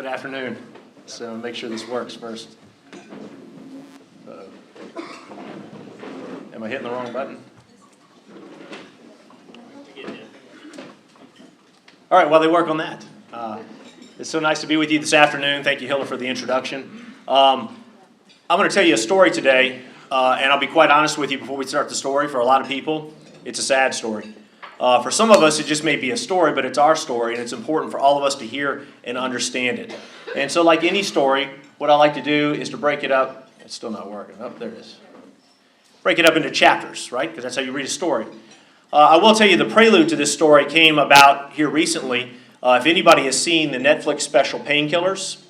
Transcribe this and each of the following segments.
Good afternoon. So make sure this works first. Am I hitting the wrong button? All right, while they work on that. It's so nice to be with you this afternoon. Thank you, Hilda, for the introduction. I'm going to tell you a story today, and I'll be quite honest with you before we start the story. For a lot of people, it's a sad story. For some of us, it just may be a story, but it's our story, and it's important for all of us to hear and understand it. And so like any story, what I like to do is to break it up. It's still not working. Oh, there it is. Break it up into chapters, right? Because that's how you read a story. I will tell you the prelude to this story came about here recently. If anybody has seen the Netflix special Painkillers,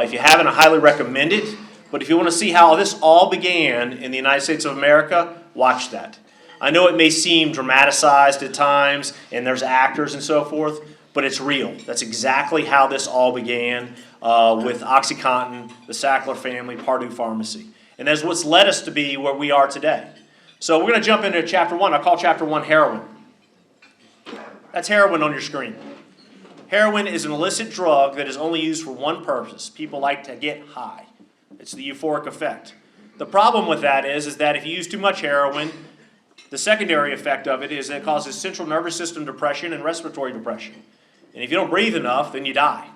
if you haven't, I highly recommend it. But if you want to see how this all began in the United States of America, watch that. I know it may seem dramatized at times, and there's actors and so forth, but it's real. That's exactly how this all began with OxyContin, the Sackler family, Purdue Pharmacy. And that's what's led us to be where we are today. So we're going to jump into chapter 1. I call chapter 1 heroin. That's heroin on your screen. Heroin is an illicit drug that is only used for one purpose. People like to get high. It's the euphoric effect. The problem with that is that if you use too much heroin, the secondary effect of it is that it causes central nervous system depression and respiratory depression. And if you don't breathe enough, then you die.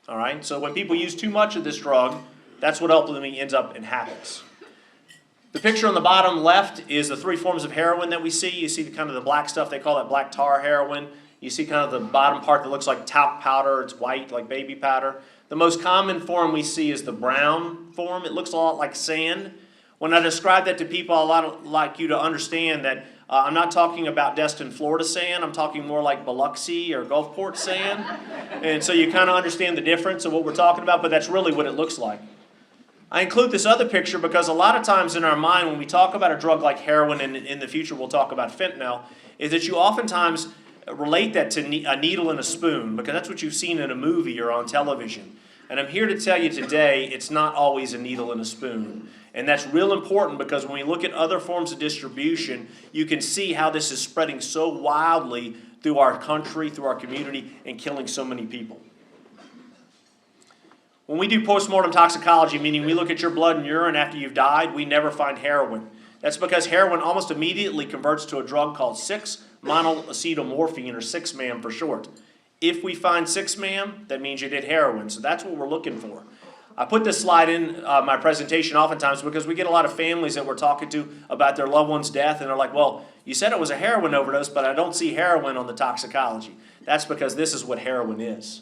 All right? So when people use too much of this drug, that's what ultimately ends up and happens. The picture on the bottom left is the three forms of heroin that we see. You see kind of the black stuff, they call that black tar heroin. You see kind of the bottom part that looks like talc powder. It's white, like baby powder. The most common form we see is the brown form. It looks a lot like sand. When I describe that to people, I would like you to understand that I'm not talking about Destin, Florida sand. I'm talking more like Biloxi or Gulfport sand. And so you kind of understand the difference of what we're talking about, but that's really what it looks like. I include this other picture because a lot of times in our mind when we talk about a drug like heroin, and in the future we'll talk about fentanyl, is that you oftentimes relate that to a needle and a spoon because that's what you've seen in a movie or on television. And I'm here to tell you today it's not always a needle and a spoon. And that's real important because when we look at other forms of distribution, you can see how this is spreading so wildly through our country, through our community, and killing so many people. When we do postmortem toxicology, meaning we look at your blood and urine after you've died, we never find heroin. That's because heroin almost immediately converts to a drug called 6-monoacetylmorphine, or 6-MAM for short. If we find 6-MAM, that means you did heroin. So that's what we're looking for. I put this slide in my presentation oftentimes because we get a lot of families that we're talking to about their loved one's death, and they're like, well, you said it was a heroin overdose, but I don't see heroin on the toxicology. That's because this is what heroin is.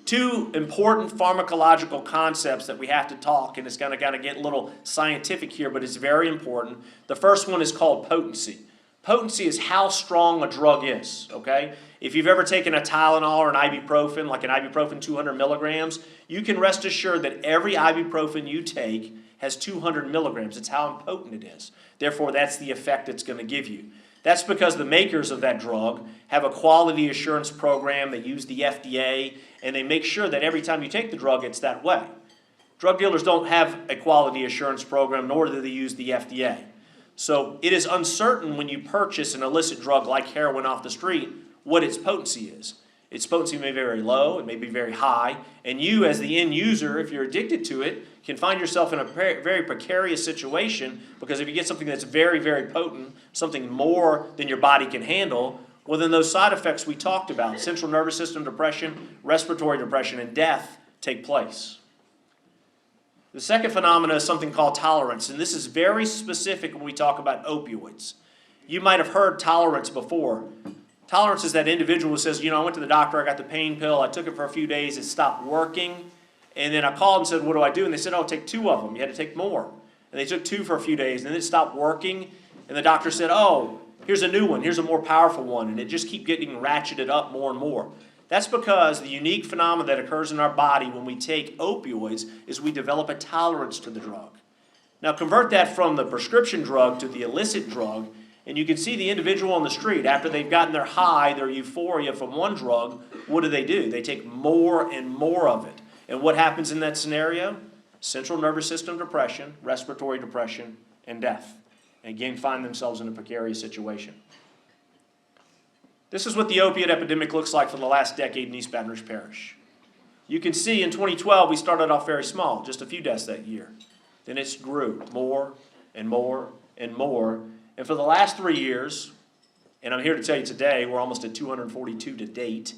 Two important pharmacological concepts that we have to talk, and it's going to kind of get a little scientific here, but it's very important. The first one is called potency. Potency is how strong a drug is, okay? If you've ever taken a Tylenol or an ibuprofen, like an ibuprofen 200 milligrams, you can rest assured that every ibuprofen you take has 200 milligrams. It's how potent it is. Therefore, that's the effect it's going to give you. That's because the makers of that drug have a quality assurance program. They use the FDA, and they make sure that every time you take the drug, it's that way. Drug dealers don't have a quality assurance program, nor do they use the FDA. So it is uncertain when you purchase an illicit drug like heroin off the street what its potency is. Its potency may be very low, it may be very high, and you as the end user, if you're addicted to it, can find yourself in a very precarious situation because if you get something that's very, very potent, something more than your body can handle, well then those side effects we talked about, central nervous system depression, respiratory depression, and death take place. The second phenomenon is something called tolerance, and this is very specific when we talk about opioids. You might have heard tolerance before. Tolerance is that individual who says, you know, I went to the doctor, I got the pain pill, I took it for a few days, it stopped working, and then I called and said, what do I do? And they said, oh, take 2 of them. You had to take more. And they took 2 for a few days, and then it stopped working, and the doctor said, oh, here's a new one, here's a more powerful one, and it just keeps getting ratcheted up more and more. That's because the unique phenomenon that occurs in our body when we take opioids is we develop a tolerance to the drug. Now convert that from the prescription drug to the illicit drug, and you can see the individual on the street, after they've gotten their high, their euphoria from one drug, what do? They take more and more of it. And what happens in that scenario? Central nervous system depression, respiratory depression, and death. And again, find themselves in a precarious situation. This is what the opiate epidemic looks like for the last decade in East Baton Rouge Parish. You can see in 2012 we started off very small, just a few deaths that year. Then it grew more and more and more. And for the last 3 years, and I'm here to tell you today, we're almost at 242 to date.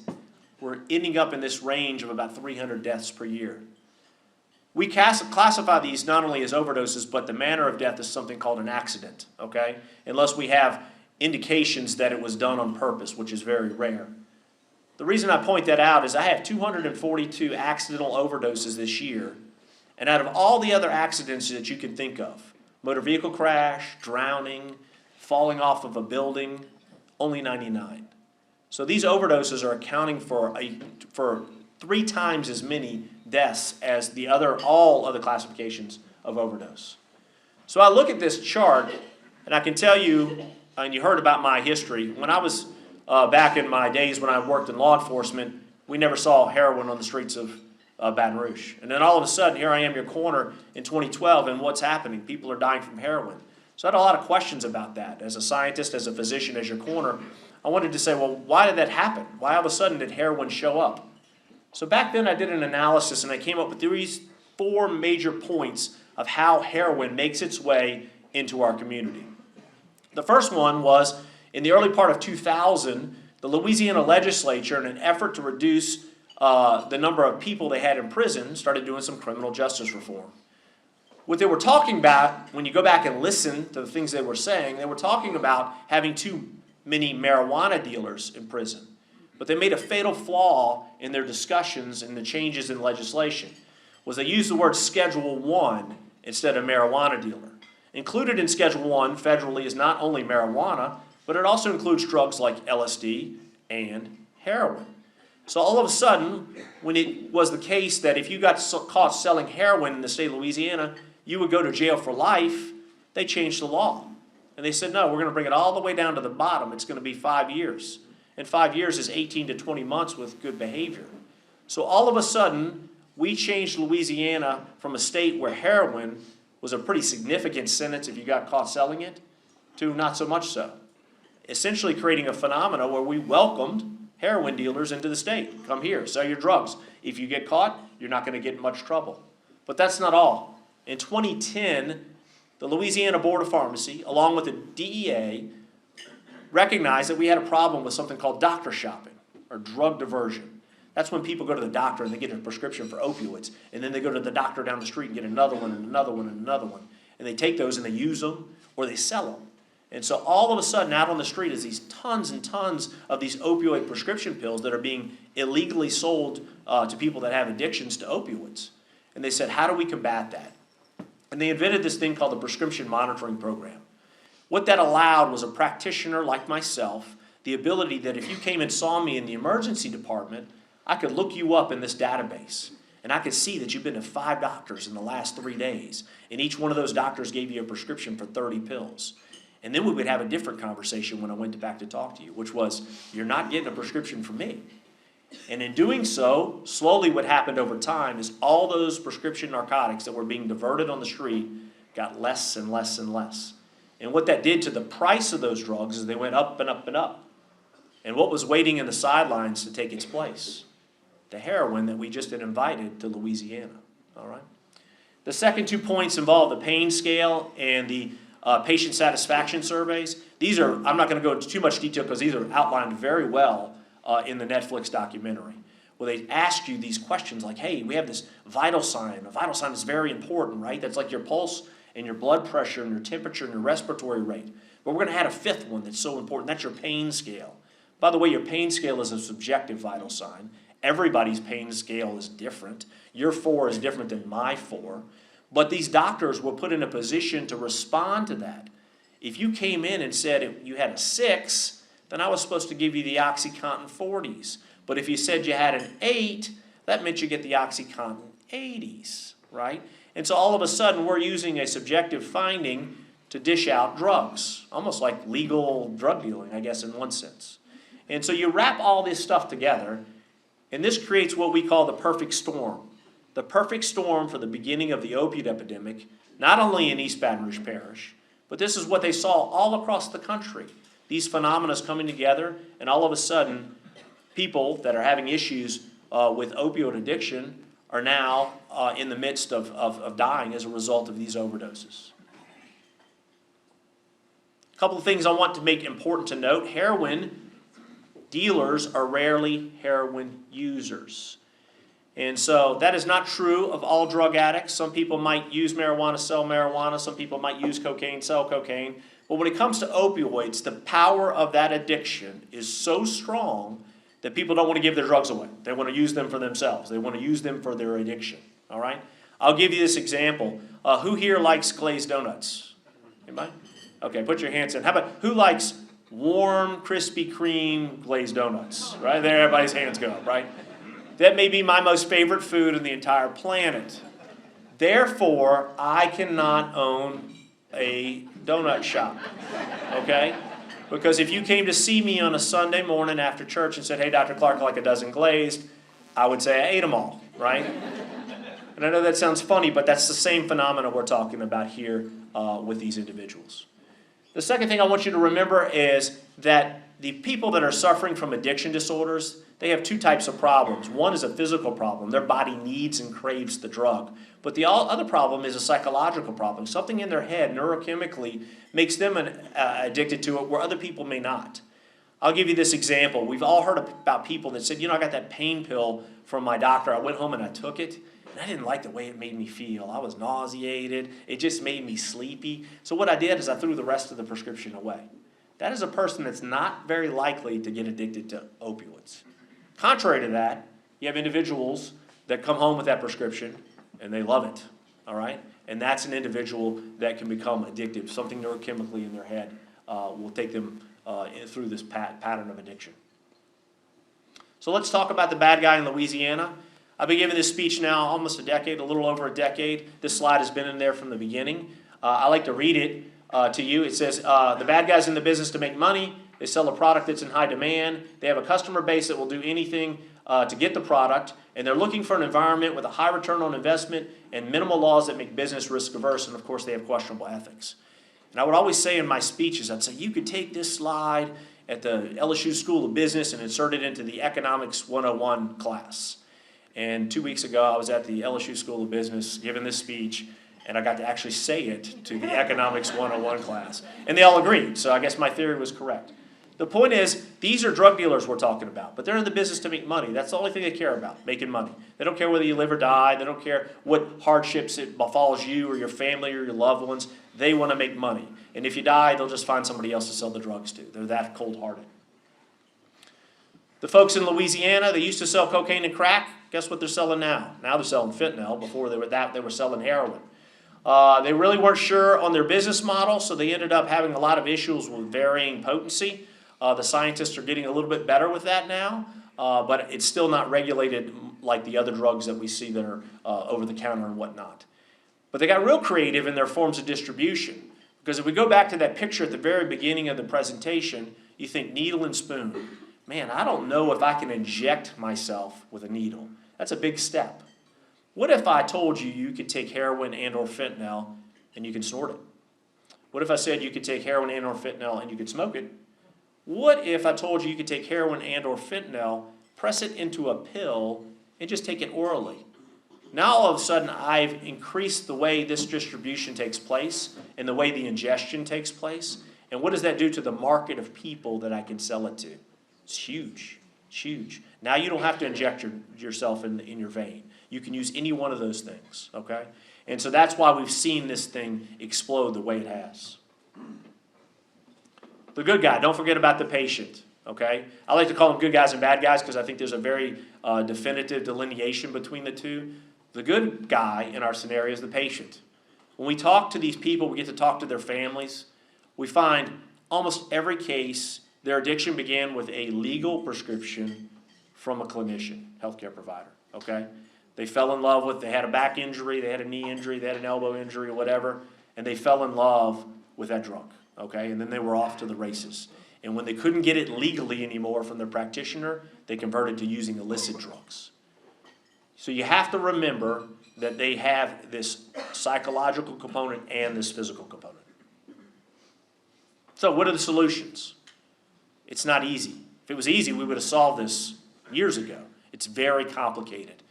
We're ending up in this range of about 300 deaths per year. We classify these not only as overdoses, but the manner of death is something called an accident, okay? Unless we have indications that it was done on purpose, which is very rare. The reason I point that out is I have 242 accidental overdoses this year, and out of all the other accidents that you can think of, motor vehicle crash, drowning, falling off of a building, only 99. So these overdoses are accounting for 3 times as many deaths as all other classifications of overdose. So I look at this chart, and I can tell you, and you heard about my history, when I was back in my days when I worked in law enforcement, we never saw heroin on the streets of Baton Rouge. And then all of a sudden, here I am, your coroner in 2012, and what's happening? People are dying from heroin. So I had a lot of questions about that. As a scientist, as a physician, as your coroner, I wanted to say, well, why did that happen? Why all of a sudden did heroin show up? So back then I did an analysis, and I came up with these 4 major points of how heroin makes its way into our community. The first one was, in the early part of 2000, the Louisiana legislature, in an effort to reduce the number of people they had in prison, started doing some criminal justice reform. What they were talking about, when you go back and listen to the things they were saying, they were talking about having too many marijuana dealers in prison. But they made a fatal flaw in their discussions and the changes in legislation, was they used the word Schedule 1 instead of marijuana dealer. Included in Schedule 1 federally is not only marijuana, but it also includes drugs like LSD and heroin. So all of a sudden, when it was the case that if you got caught selling heroin in the state of Louisiana, you would go to jail for life, they changed the law. And they said, no, we're going to bring it all the way down to the bottom. It's going to be 5 years. And 5 years is 18 to 20 months with good behavior. So all of a sudden, we changed Louisiana from a state where heroin was a pretty significant sentence if you got caught selling it, to not so much so. Essentially creating a phenomena where we welcomed heroin dealers into the state. Come here, sell your drugs. If you get caught, you're not going to get in much trouble. But that's not all. In 2010, the Louisiana Board of Pharmacy, along with the DEA, recognized that we had a problem with something called doctor shopping, or drug diversion. That's when people go to the doctor and they get a prescription for opioids, and then they go to the doctor down the street and get another one and another one and another one. And they take those and they use them, or they sell them. And so all of a sudden out on the street is these tons and tons of these opioid prescription pills that are being illegally sold to people that have addictions to opioids. And they said, how do we combat that? And they invented this thing called the Prescription Monitoring Program. What that allowed was a practitioner like myself, the ability that if you came and saw me in the emergency department, I could look you up in this database. And I could see that you've been to 5 doctors in the last 3 days. And each one of those doctors gave you a prescription for 30 pills. And then we would have a different conversation when I went back to talk to you, which was, you're not getting a prescription from me. And in doing so, slowly what happened over time is all those prescription narcotics that were being diverted on the street got less and less and less. And what that did to the price of those drugs is they went up and up and up. And what was waiting in the sidelines to take its place? The heroin that we just had invited to Louisiana. All right. The second 2 points involve the pain scale and the patient satisfaction surveys. These are, I'm not going to go into too much detail because these are outlined very well in the Netflix documentary, where they ask you these questions like, hey, we have this vital sign. A vital sign is very important, right? That's like your pulse and your blood pressure and your temperature and your respiratory rate. But we're going to add a 5th one that's so important. That's your pain scale. By the way, your pain scale is a subjective vital sign. Everybody's pain scale is different. Your 4 is different than my 4. But these doctors were put in a position to respond to that. If you came in and said you had a 6, then I was supposed to give you the OxyContin 40s. But if you said you had an 8, that meant you get the OxyContin 80s, right? And so all of a sudden we're using a subjective finding to dish out drugs, almost like legal drug dealing, I guess, in one sense. And so you wrap all this stuff together, and this creates what we call the perfect storm. The perfect storm for the beginning of the opiate epidemic, not only in East Baton Rouge Parish, but this is what they saw all across the country. These phenomena coming together, and all of a sudden, people that are having issues with opioid addiction are now in the midst of dying as a result of these overdoses. A couple of things I want to make important to note. Heroin dealers are rarely heroin users. And so that is not true of all drug addicts. Some people might use marijuana, sell marijuana. Some people might use cocaine, sell cocaine. But when it comes to opioids, the power of that addiction is so strong that people don't want to give their drugs away. They want to use them for themselves. They want to use them for their addiction. All right? I'll give you this example. Who here likes glazed donuts? Anybody? Okay, put your hands in. How about who likes warm, Krispy Kreme glazed donuts? Right there, everybody's hands go up, right? That may be my most favorite food in the entire planet. Therefore, I cannot own a donut shop, okay? Because if you came to see me on a Sunday morning after church and said, hey, Dr. Clark, I'd like a dozen glazed, I would say I ate them all, right? And I know that sounds funny, but that's the same phenomena we're talking about here with these individuals. The second thing I want you to remember is that the people that are suffering from addiction disorders, they have two types of problems. One is a physical problem. Their body needs and craves the drug. But the other problem is a psychological problem. Something in their head neurochemically makes them addicted to it where other people may not. I'll give you this example. We've all heard about people that said, I got that pain pill from my doctor. I went home and I took it. And I didn't like the way it made me feel. I was nauseated. It just made me sleepy. So what I did is I threw the rest of the prescription away. That is a person that's not very likely to get addicted to opioids. Contrary to that, you have individuals that come home with that prescription and they love it, all right? And that's an individual that can become addicted. Something neurochemically in their head will take them through this pattern of addiction. So let's talk about the bad guy in Louisiana. I've been giving this speech now almost a decade, a little over a decade. This slide has been in there from the beginning. I like to read it to you. It says, the bad guy's in the business to make money. They sell a product that's in high demand. They have a customer base that will do anything to get the product. And they're looking for an environment with a high return on investment and minimal laws that make business risk averse. And of course, they have questionable ethics. And I would always say in my speeches, I'd say, you could take this slide at the LSU School of Business and insert it into the Economics 101 class. And 2 weeks ago, I was at the LSU School of Business giving this speech, and I got to actually say it to the Economics 101 class. And they all agreed, so I guess my theory was correct. The point is, these are drug dealers we're talking about, but they're in the business to make money. That's the only thing they care about, making money. They don't care whether you live or die. They don't care what hardships it befalls you or your family or your loved ones. They want to make money. And if you die, they'll just find somebody else to sell the drugs to. They're that cold-hearted. The folks in Louisiana, they used to sell cocaine and crack. Guess what they're selling now? Now they're selling fentanyl. Before they were selling heroin. They really weren't sure on their business model, so they ended up having a lot of issues with varying potency. The scientists are getting a little bit better with that now, but it's still not regulated like the other drugs that we see that are over the counter and whatnot. But they got real creative in their forms of distribution. Because if we go back to that picture at the very beginning of the presentation, you think needle and spoon. Man, I don't know if I can inject myself with a needle. That's a big step. What if I told you you could take heroin and or fentanyl and you can snort it? What if I said you could take heroin and or fentanyl and you could smoke it? What if I told you you could take heroin and or fentanyl, press it into a pill, and just take it orally? Now all of a sudden I've increased the way this distribution takes place and the way the ingestion takes place. And what does that do to the market of people that I can sell it to? It's huge. It's huge. Now you don't have to inject yourself in your vein. You can use any one of those things, okay? And so that's why we've seen this thing explode the way it has. The good guy, don't forget about the patient, okay? I like to call them good guys and bad guys because I think there's a very definitive delineation between the two. The good guy in our scenario is the patient. When we talk to these people, we get to talk to their families. We find almost every case, their addiction began with a legal prescription from a clinician, healthcare provider, okay? They fell in love with, they had a back injury, they had a knee injury, they had an elbow injury or whatever, and they fell in love with that drug, okay? And then they were off to the races. And when they couldn't get it legally anymore from their practitioner, they converted to using illicit drugs. So you have to remember that they have this psychological component and this physical component. So what are the solutions? It's not easy. If it was easy, we would have solved this years ago. It's very complicated.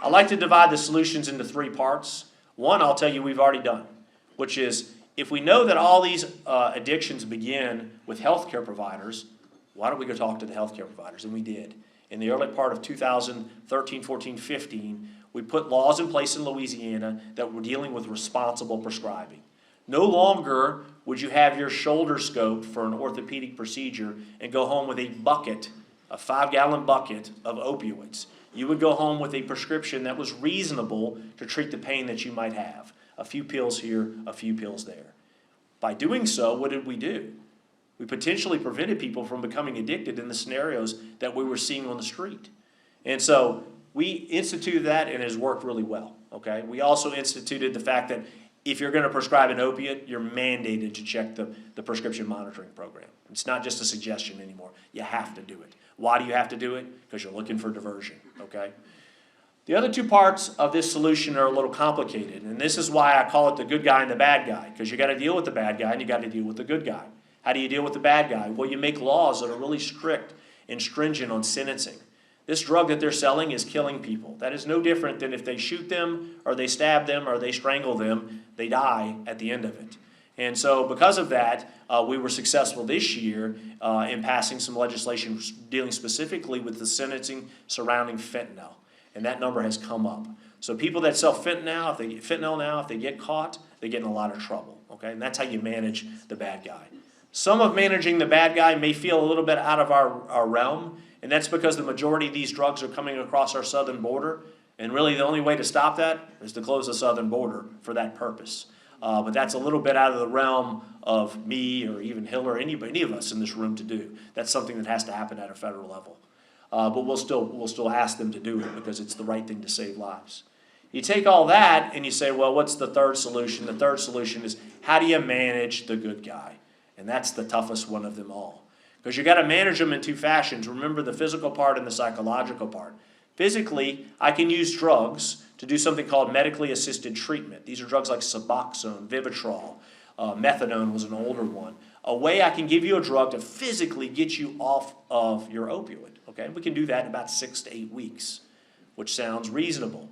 I like to divide the solutions into three parts. One, I'll tell you we've already done, which is if we know that all these addictions begin with healthcare providers, why don't we go talk to the healthcare providers? And we did. In the early part of 2013, 14, 15, we put laws in place in Louisiana that were dealing with responsible prescribing. No longer would you have your shoulder scoped for an orthopedic procedure and go home with a bucket, a 5-gallon bucket of opioids. You would go home with a prescription that was reasonable to treat the pain that you might have. A few pills here, a few pills there. By doing so, what did we do? We potentially prevented people from becoming addicted in the scenarios that we were seeing on the street. And so we instituted that, and it has worked really well, okay? We also instituted the fact that if you're going to prescribe an opiate, you're mandated to check the prescription monitoring program. It's not just a suggestion anymore. You have to do it. Why do you have to do it? Because you're looking for diversion, okay? The other two parts of this solution are a little complicated, and this is why I call it the good guy and the bad guy, because you got to deal with the bad guy and you got to deal with the good guy. How do you deal with the bad guy? Well, you make laws that are really strict and stringent on sentencing. This drug that they're selling is killing people. That is no different than if they shoot them or they stab them or they strangle them, they die at the end of it. And so because of that, we were successful this year in passing some legislation dealing specifically with the sentencing surrounding fentanyl. And that number has come up. So people that sell fentanyl, if they get caught, they get in a lot of trouble. Okay? And that's how you manage the bad guy. Some of managing the bad guy may feel a little bit out of our realm, and that's because the majority of these drugs are coming across our southern border, and really the only way to stop that is to close the southern border for that purpose. But that's a little bit out of the realm of me or even Hill or any of us in this room to do. That's something that has to happen at a federal level. But we'll still ask them to do it because it's the right thing to save lives. You take all that and you say, well, what's the third solution? The third solution is how do you manage the good guy? And that's the toughest one of them all. Because you got to manage them in two fashions. Remember the physical part and the psychological part. Physically, I can use drugs to do something called medically assisted treatment. These are drugs like Suboxone, Vivitrol, methadone was an older one. A way I can give you a drug to physically get you off of your opioid. Okay, we can do that in about 6 to 8 weeks, which sounds reasonable.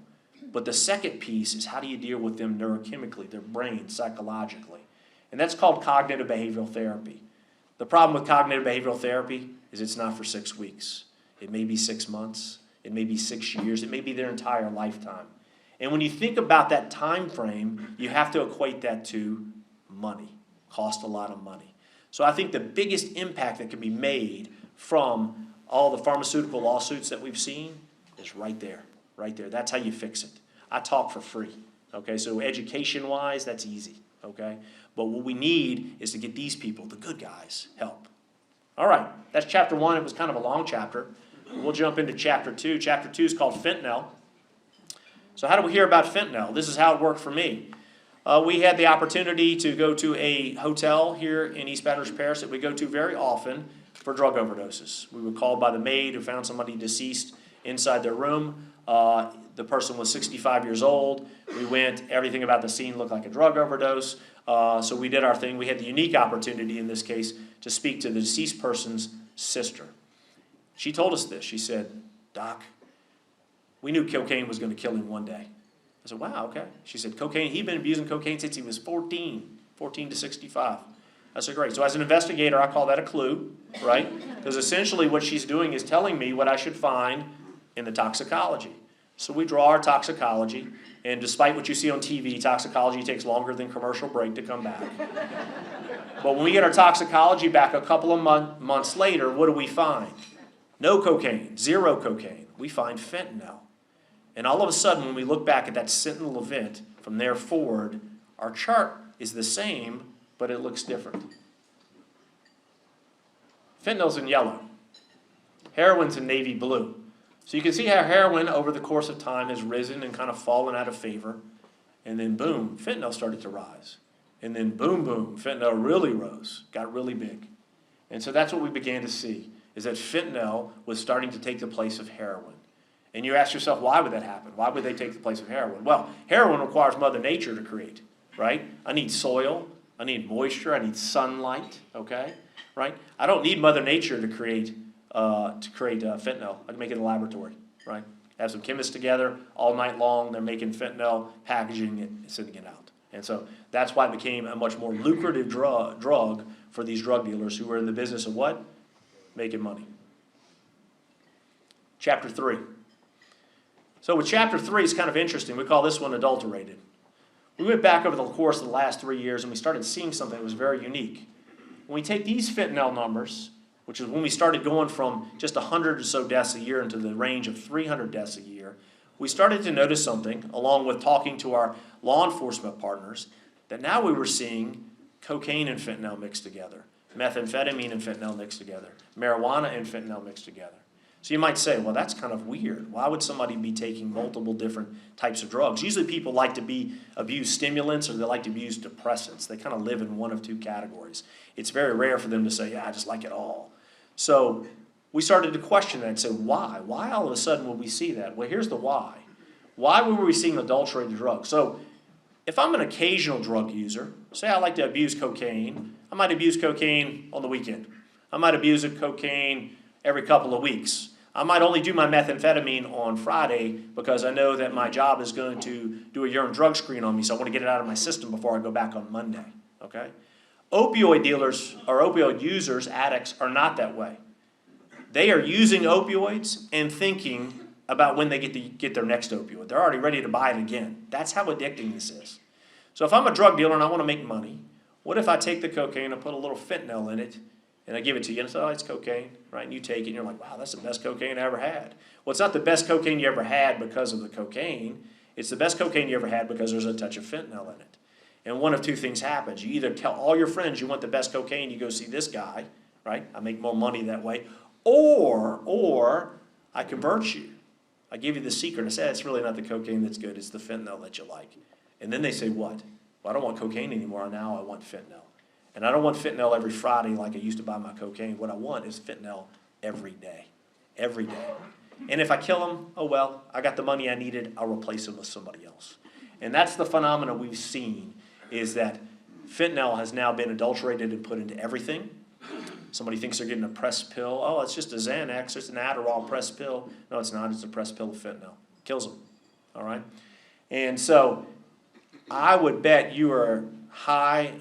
But the second piece is how do you deal with them neurochemically, their brain, psychologically. And that's called cognitive behavioral therapy. The problem with cognitive behavioral therapy is it's not for 6 weeks. It may be 6 months. It may be 6 years. It may be their entire lifetime. And when you think about that time frame, you have to equate that to money. Cost a lot of money. So I think the biggest impact that can be made from all the pharmaceutical lawsuits that we've seen is right there. Right there. That's how you fix it. I talk for free. Okay, so education-wise, that's easy. Okay? But what we need is to get these people, the good guys, help. All right, that's chapter 1. It was kind of a long chapter. We'll jump into chapter 2. Chapter 2 is called fentanyl. So how do we hear about fentanyl? This is how it worked for me. We had the opportunity to go to a hotel here in East Baton Rouge Parish that we go to very often for drug overdoses. We were called by the maid who found somebody deceased inside their room. The person was 65 years old. We went, everything about the scene looked like a drug overdose. So we did our thing. We had the unique opportunity in this case to speak to the deceased person's sister. She told us this. She said, Doc, we knew cocaine was going to kill him one day. I said, wow, okay. She said, cocaine, he'd been abusing cocaine since he was 14 to 65. I said, great. So as an investigator, I call that a clue, right? Because essentially what she's doing is telling me what I should find in the toxicology. So we draw our toxicology, and despite what you see on TV, toxicology takes longer than commercial break to come back. But when we get our toxicology back a couple of months later, what do we find? No cocaine, 0 cocaine. We find fentanyl. And all of a sudden, when we look back at that sentinel event, from there forward, our chart is the same, but it looks different. Fentanyl's in yellow. Heroin's in navy blue. So you can see how heroin over the course of time has risen and kind of fallen out of favor. And then boom, fentanyl started to rise. And then boom, boom, fentanyl really rose, got really big. And so that's what we began to see, is that fentanyl was starting to take the place of heroin. And you ask yourself, why would that happen? Why would they take the place of heroin? Well, heroin requires Mother Nature to create, right? I need soil, I need moisture, I need sunlight, okay? Right? I don't need Mother Nature to create fentanyl. I can make it in a laboratory, right? Have some chemists together all night long. They're making fentanyl, packaging it, and sending it out. And so that's why it became a much more lucrative drug for these drug dealers who were in the business of what? Making money. Chapter 3. So with chapter 3, it's kind of interesting. We call this one adulterated. We went back over the course of the last 3 years and we started seeing something that was very unique. When we take these fentanyl numbers, which is when we started going from just 100 or so deaths a year into the range of 300 deaths a year, we started to notice something, along with talking to our law enforcement partners, that now we were seeing cocaine and fentanyl mixed together, methamphetamine and fentanyl mixed together, marijuana and fentanyl mixed together. So you might say, well, that's kind of weird. Why would somebody be taking multiple different types of drugs? Usually people like to abuse stimulants or they like to abuse depressants. They kind of live in one of two categories. It's very rare for them to say, yeah, I just like it all. So we started to question that and say, why? Why all of a sudden would we see that? Well, here's the why. Why were we seeing adulterated drugs? So if I'm an occasional drug user, say I like to abuse cocaine, I might abuse cocaine on the weekend. I might abuse cocaine every couple of weeks. I might only do my methamphetamine on Friday because I know that my job is going to do a urine drug screen on me, so I want to get it out of my system before I go back on Monday, okay? Opioid dealers or opioid users, addicts, are not that way. They are using opioids and thinking about when they get their next opioid. They're already ready to buy it again. That's how addicting this is. So if I'm a drug dealer and I want to make money, what if I take the cocaine and put a little fentanyl in it and I give it to you and say, oh, it's cocaine, right? And you take it and you're like, wow, that's the best cocaine I ever had. Well, it's not the best cocaine you ever had because of the cocaine. It's the best cocaine you ever had because there's a touch of fentanyl in it. And one of two things happens. You either tell all your friends you want the best cocaine, you go see this guy, right? I make more money that way. Or I convert you. I give you the secret. I say, it's really not the cocaine that's good. It's the fentanyl that you like. And then they say, what? Well, I don't want cocaine anymore. Now I want fentanyl. And I don't want fentanyl every Friday like I used to buy my cocaine. What I want is fentanyl every day. Every day. And if I kill them, oh well, I got the money I needed. I'll replace them with somebody else. And that's the phenomena we've seen, is that fentanyl has now been adulterated and put into everything. Somebody thinks they're getting a pressed pill. Oh, it's just a Xanax, it's an Adderall pressed pill. No, it's not. It's a pressed pill of fentanyl. Kills them. All right? And so I would bet you are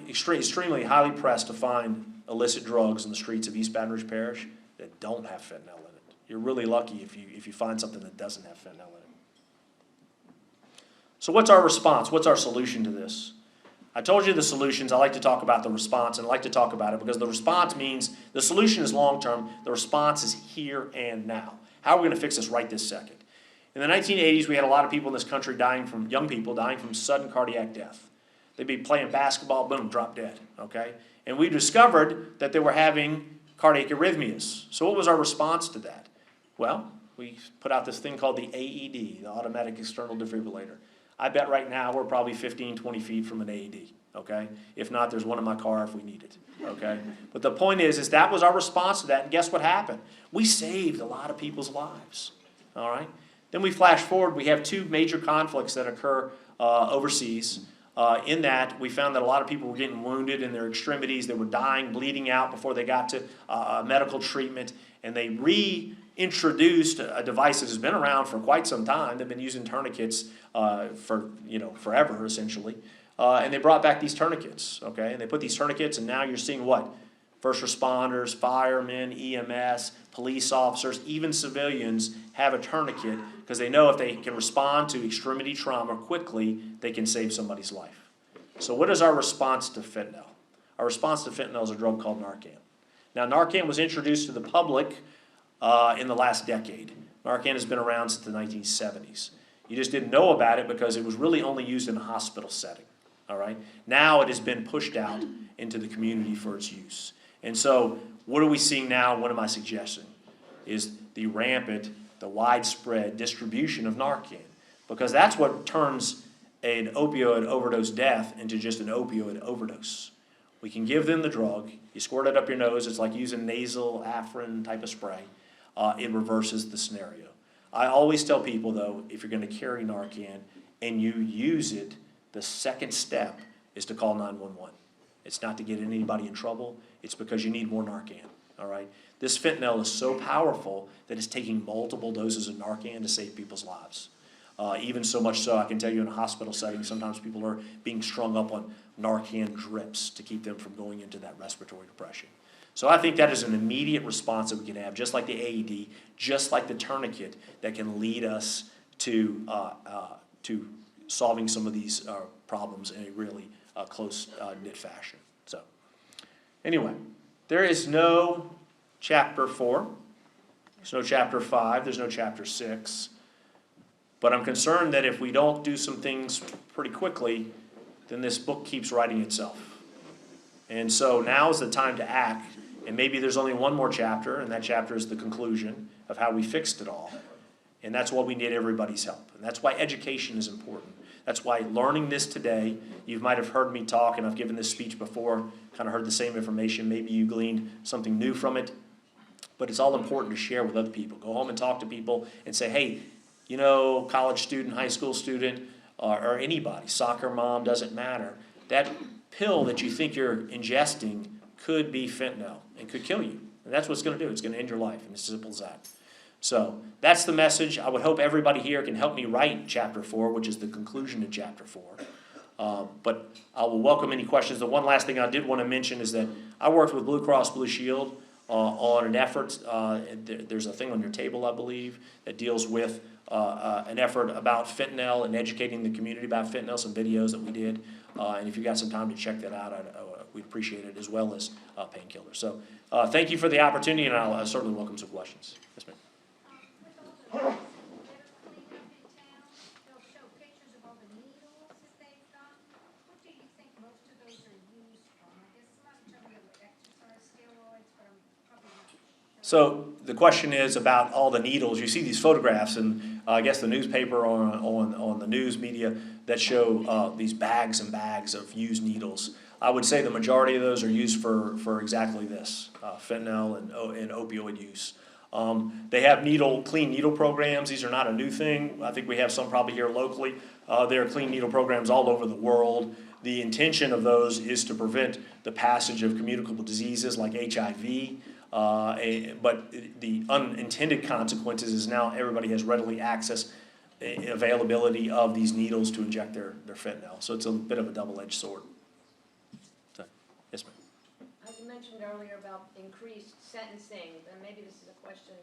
extremely highly pressed to find illicit drugs in the streets of East Baton Rouge Parish that don't have fentanyl in it. You're really lucky if you find something that doesn't have fentanyl in it. So what's our response? What's our solution to this? I told you the solutions. I like to talk about the response, and I like to talk about it because the response means the solution is long-term. The response is here and now. How are we going to fix this right this second? In the 1980s, we had a lot of people in this country young people dying from sudden cardiac death. They'd be playing basketball, boom, drop dead, okay? And we discovered that they were having cardiac arrhythmias. So what was our response to that? Well, we put out this thing called the AED, the automatic external defibrillator. I bet right now we're probably 15, 20 feet from an AED, okay? If not, there's one in my car if we need it, okay? But the point is that was our response to that, and guess what happened? We saved a lot of people's lives, all right? Then we flash forward, we have two major conflicts that occur overseas. In that, we found that a lot of people were getting wounded in their extremities. They were dying, bleeding out before they got to medical treatment, and they reintroduced a device that has been around for quite some time. They've been using tourniquets for forever, essentially, and they brought back these tourniquets. Okay, and they put these tourniquets, and now you're seeing what? First responders, firemen, EMS, police officers, even civilians have a tourniquet because they know if they can respond to extremity trauma quickly, they can save somebody's life. So what is our response to fentanyl? Our response to fentanyl is a drug called Narcan. Now, Narcan was introduced to the public in the last decade. Narcan has been around since the 1970s. You just didn't know about it because it was really only used in a hospital setting. All right? Now it has been pushed out into the community for its use. And so what are we seeing now? What am I suggesting? Is the widespread distribution of Narcan. Because that's what turns an opioid overdose death into just an opioid overdose. We can give them the drug. You squirt it up your nose. It's like using nasal Afrin type of spray. It reverses the scenario. I always tell people, though, if you're going to carry Narcan and you use it, the second step is to call 911. It's not to get anybody in trouble. It's because you need more Narcan. all right? This fentanyl is so powerful that it's taking multiple doses of Narcan to save people's lives. Even so much so, I can tell you in a hospital setting, sometimes people are being strung up on Narcan drips to keep them from going into that respiratory depression. So I think that is an immediate response that we can have, just like the AED, just like the tourniquet, that can lead us to solving some of these problems in a really close-knit fashion. So anyway, there is no chapter 4, there's no chapter 5, there's no chapter 6. But I'm concerned that if we don't do some things pretty quickly, then this book keeps writing itself. And so now is the time to act, and maybe there's only one more chapter, and that chapter is the conclusion of how we fixed it all. And that's why we need everybody's help. And that's why education is important. That's why learning this today, you might have heard me talk, and I've given this speech before, kind of heard the same information. Maybe you gleaned something new from it. But it's all important to share with other people. Go home and talk to people and say, hey, you know, college student, high school student, or anybody, soccer mom, doesn't matter. That pill that you think you're ingesting could be fentanyl and could kill you. And that's what it's going to do. It's going to end your life, and it's as simple as that. So that's the message. I would hope everybody here can help me write chapter 4, which is the conclusion of chapter 4. But I will welcome any questions. The one last thing I did want to mention is that I worked with Blue Cross Blue Shield on an effort. There's a thing on your table, I believe, that deals with an effort about fentanyl and educating the community about fentanyl, some videos that we did. And if you got some time to check that out, we'd appreciate it, as well as painkillers. So thank you for the opportunity, and I'll certainly welcome some questions. Yes, ma'am. With all the litter cleanup in town, they'll show pictures of all the needles that they've got. What do you think most of those are used from? I guess a lot of them are exercise steroids, but I'm probably not sure. So the question is about all the needles. You see these photographs, and I guess the newspaper on the news media that show these bags and bags of used needles. I would say the majority of those are used for exactly this, fentanyl and opioid use. They have clean needle programs. These are not a new thing. I think we have some probably here locally. There are clean needle programs all over the world. The intention of those is to prevent the passage of communicable diseases like HIV. But the unintended consequences is now everybody has readily access, availability of these needles to inject their fentanyl. So it's a bit of a double-edged sword. So, yes, ma'am. You mentioned earlier about increased sentencing, and maybe this is a question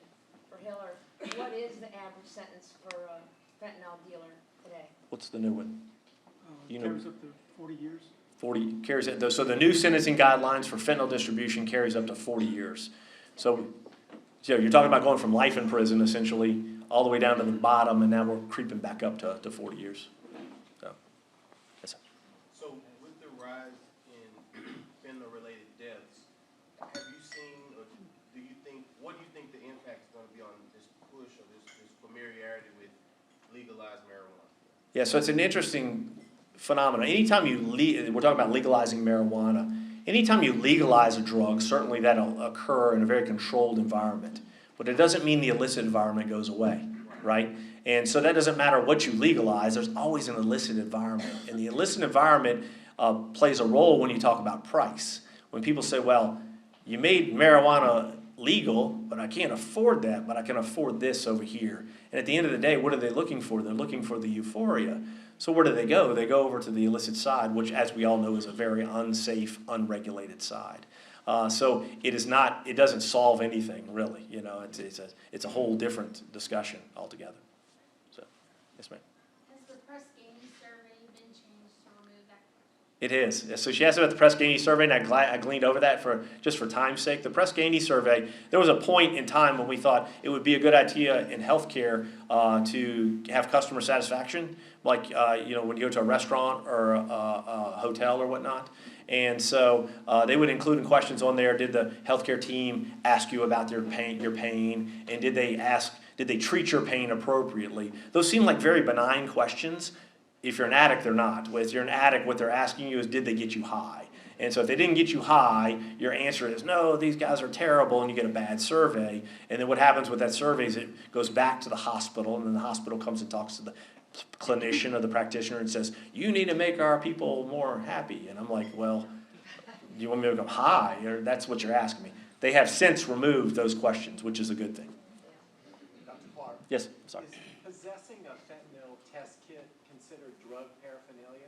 for Hiller. What is the average sentence for a fentanyl dealer today? What's the new one? Carries up to 40 years. 40 carries it. So the new sentencing guidelines for fentanyl distribution carries up to 40 years. So you're talking about going from life in prison essentially all the way down to the bottom, and now we're creeping back up to 40 years. So, yes, sir. So with the rise in fentanyl-related deaths, have you seen, or what do you think the impact is going to be on this push or this familiarity with legalized marijuana? Yeah, so it's an interesting phenomenon. Anytime we're talking about legalizing marijuana, anytime you legalize a drug, certainly that'll occur in a very controlled environment. But it doesn't mean the illicit environment goes away, right? And so that doesn't matter what you legalize, there's always an illicit environment. And the illicit environment plays a role when you talk about price. When people say, well, you made marijuana legal, but I can't afford that, but I can afford this over here. And at the end of the day, what are they looking for? They're looking for the euphoria. So where do they go? They go over to the illicit side, which, as we all know, is a very unsafe, unregulated side. So it doesn't solve anything, really. You know, it's a whole different discussion altogether. So, yes, ma'am. Has the Prescaney survey been changed to remove that? It is. So she asked about the Prescaney survey, and I gleaned over that just for time's sake. The Prescaney survey, there was a point in time when we thought it would be a good idea in healthcare to have customer satisfaction, like when you go to a restaurant or a hotel or whatnot. And so they would include in questions on there, did the healthcare team ask you about your pain, and did they treat your pain appropriately? Those seem like very benign questions. If you're an addict, they're not. If you're an addict, what they're asking you is, did they get you high? And so if they didn't get you high, your answer is, no, these guys are terrible, and you get a bad survey. And then what happens with that survey is it goes back to the hospital, and then the hospital comes and talks to the clinician or the practitioner and says, you need to make our people more happy. And I'm like, well, do you want me to become high? Or that's what you're asking me. They have since removed those questions, which is a good thing. Dr. Clark, Yes, sorry. is possessing a fentanyl test kit considered drug paraphernalia?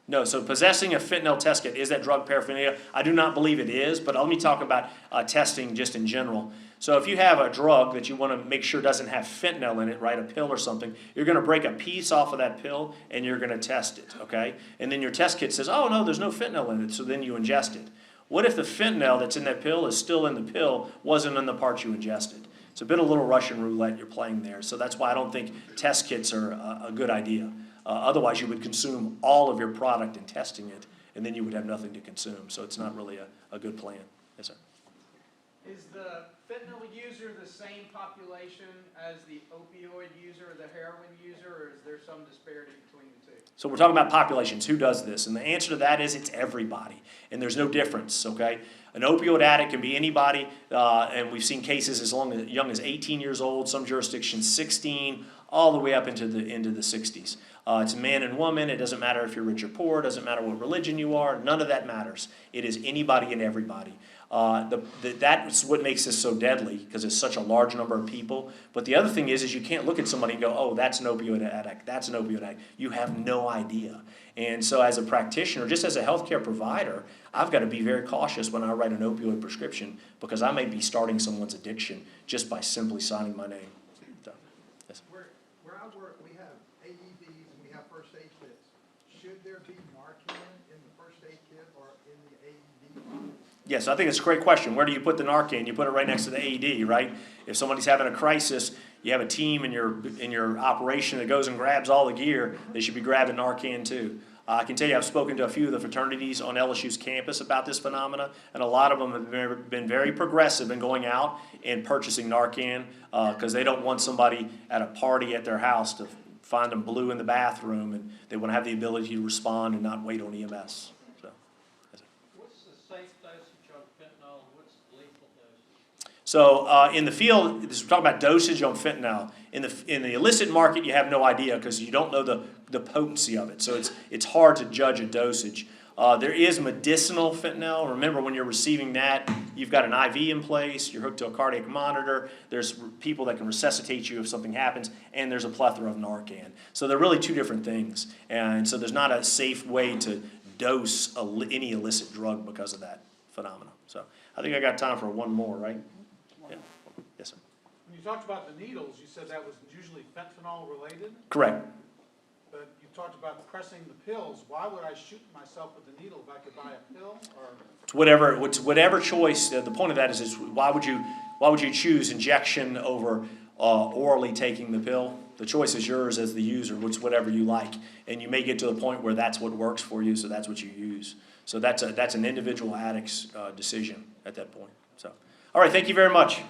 No, so possessing a fentanyl test kit, is that drug paraphernalia? I do not believe it is, but let me talk about testing just in general. So if you have a drug that you want to make sure doesn't have fentanyl in it, right, a pill or something, you're going to break a piece off of that pill and you're going to test it, okay? And then your test kit says, oh, no, there's no fentanyl in it, so then you ingest it. What if the fentanyl that's in that pill is still in the pill, wasn't in the part you ingested? It's a bit of little Russian roulette you're playing there, so that's why I don't think test kits are a good idea. Otherwise, you would consume all of your product in testing it, and then you would have nothing to consume, so it's not really a good plan. Yes, sir. Is the fentanyl user the same population as the opioid user or the heroin user, or is there some disparity between the two? So we're talking about populations. Who does this? And the answer to that is it's everybody. And there's no difference, okay? An opioid addict can be anybody, and we've seen cases as young as 18 years old, some jurisdictions 16, all the way up into the 60s. It's man and woman. It doesn't matter if you're rich or poor. It doesn't matter what religion you are. None of that matters. It is anybody and everybody. That's what makes this so deadly, because it's such a large number of people. But the other thing is you can't look at somebody and go, oh, that's an opioid addict, that's an opioid addict. You have no idea. And so as a practitioner, just as a healthcare provider, I've got to be very cautious when I write an opioid prescription, because I may be starting someone's addiction just by simply signing my name. So, yes. Where I work, we have AEDs and we have first aid kits. Should there be Narcan in the first aid kit or in the AED box? Yes, I think it's a great question. Where do you put the Narcan? You put it right next to the AED, right? If somebody's having a crisis, you have a team in your operation that goes and grabs all the gear, they should be grabbing Narcan too. I can tell you I've spoken to a few of the fraternities on LSU's campus about this phenomena, and a lot of them have been very progressive in going out and purchasing Narcan because they don't want somebody at a party at their house to find them blue in the bathroom, and they want to have the ability to respond and not wait on EMS. So, What's the safe dosage of fentanyl and what's the lethal dosage? So in the field, we're talking about dosage on fentanyl. In the illicit market, you have no idea because you don't know the potency of it. So it's hard to judge a dosage. There is medicinal fentanyl. Remember, when you're receiving that, you've got an IV in place. You're hooked to a cardiac monitor. There's people that can resuscitate you if something happens, and there's a plethora of Narcan. So they're really two different things. And so there's not a safe way to dose any illicit drug because of that phenomenon. So I think I got time for one more, right? Yeah. Yes, sir. When you talked about the needles, you said that was usually fentanyl related, Correct. but you talked about pressing the pills. Why would I shoot myself with the needle if I could buy a pill? Or It's whatever choice. The point of that is why would you choose injection over orally taking the pill? The choice is yours as the user. It's whatever you like, and you may get to the point where that's what works for you, so that's what you use. So that's an individual addict's decision at that point. So, all right, thank you very much.